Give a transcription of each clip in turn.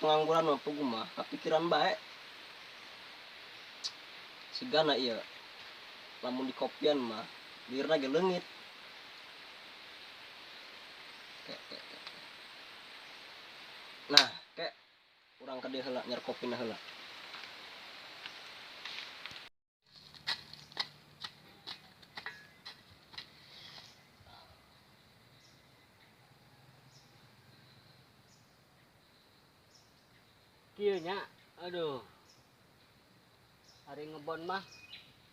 pengangguran mah pugu mah kepikiran baik segana iya lamun di kopian mah birna ge leungit nah kayak urang kade heula nyar kopina heula kieu nya. Aduh, hari ngebon mah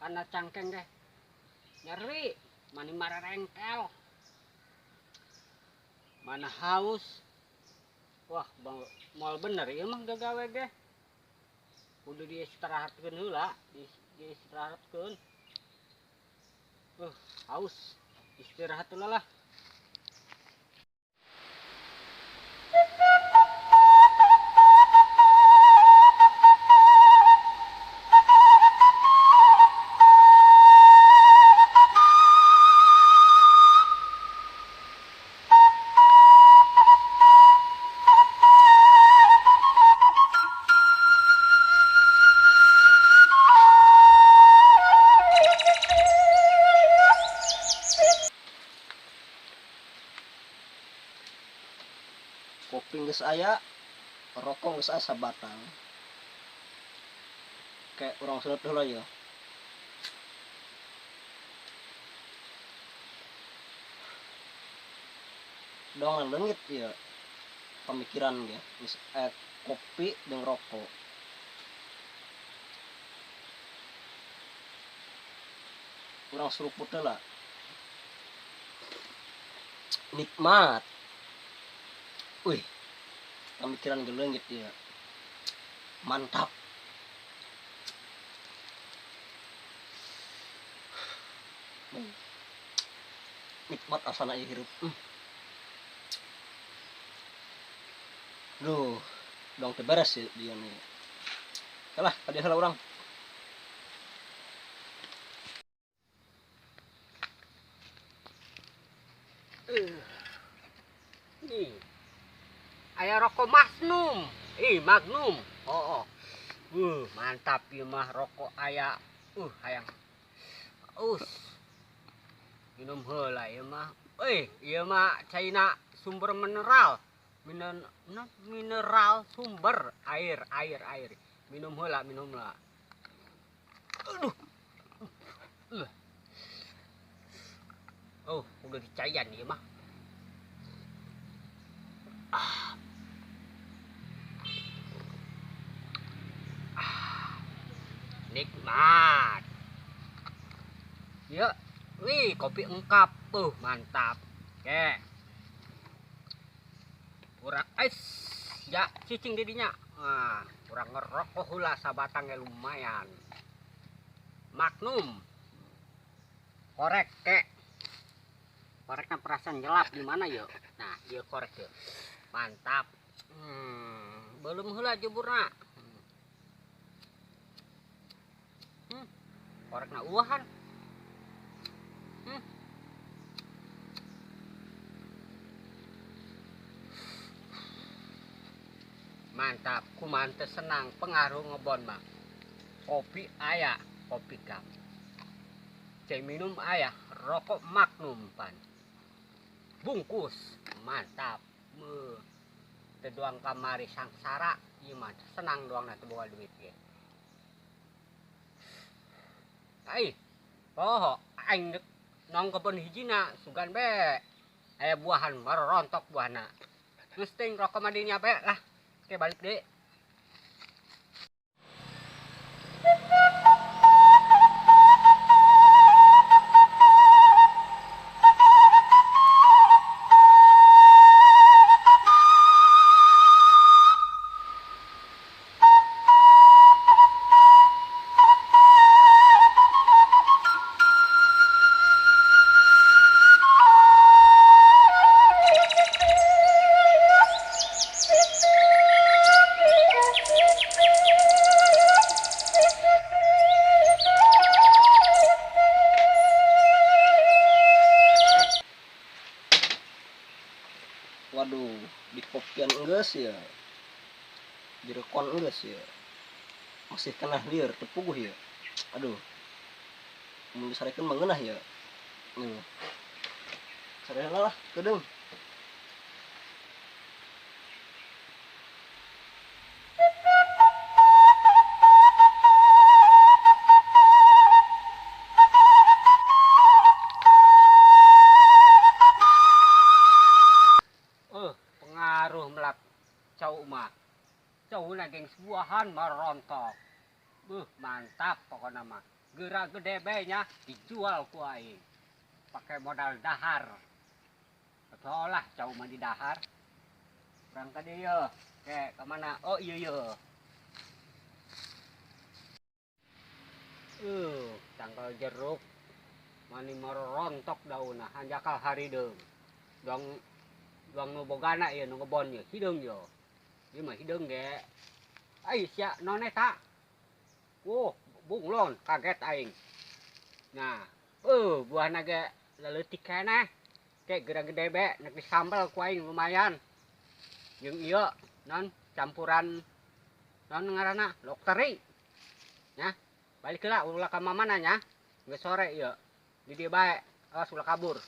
karena cangkeng deh nyeri, mani marerengkel, mana haus. Wah, moal bener ieu mah gawe ge. Kudu diistirahatkeun heula, diistirahatkeun. Haus. Istirahat heula lah. kopi geus aya rokok geus aya sabatang kayak urang sedot heula ya dong leungit ya pemikiran ya kopi jeung rokok urang seruput heula nikmat. Wih, pemikiran geleungit ya. Mantap. Nikmat asana ieu hirup. Duh, dong teu beres ya dia nih. Kalah, tadi heula urang. Nih. Aya rokok Magnum. Magnum. Oh. Mantap ieu mah rokok aya. Hayang. Minum heula ieu mah. Ieu mah caina sumber mineral. Mineral sumber air. Minum heula. Aduh. Udah dicayan ieu mah. Nikmat. Ya, kopi engkap. Mantap. Oke. Urang ya cicing didinya. Urang ngerokok heula sabatang lumayan. Magnum. Korek ke. Koreknya perasaan gelap di mana ya? Nah, dia korek ya. Mantap. Belum heula jeburna. Korekna uwahan. Mantap, kumaha teu senang pengaruh ngebon mah. Kopi aya, kopi cup. Cai minum aya, rokok Magnum pan. Bungkus, mantap. Teu doang kamari sangsara, ieu mah senang doang teu boga duit ge. Poho aing nong kebon hijina sugan be. Aya buahan marontok buahna. Geus teuing rokok mah dinya be lah. Oke balik deh. Waduh, di kopian geus ya. direkon geus ya. Masih kena lieur tepuguh ya. Aduh. Mun disarekeun mah ngeunah ya. Sareheula lah kedeung. Pengaruh melak cau mah. Cau naging sebuahan merontok. Mantap pokoknya mah. Gerak gede nya dijual ku aing. Pakai modal dahar. Betul lah cau mah di dahar. Berangkat dia. Ke kemana? Oh iya. Tanggal jeruk. Mani merontok daunna. Hanjakal harideung. Doang nu bogana ya nu ngebon ya hideung yo. Ieu mah hideung ge. Ai sia non eta. Bunglon kaget aing. Nah, buahna ge leutik keneh. Kayak gede be nek disambel ku aing lumayan. Jeung ieu non campuran non ngaranna lokteri. Nya, balik heula ulah ka mamana nya. Geus sore ieu. Di dieu bae, awas ulah kabur.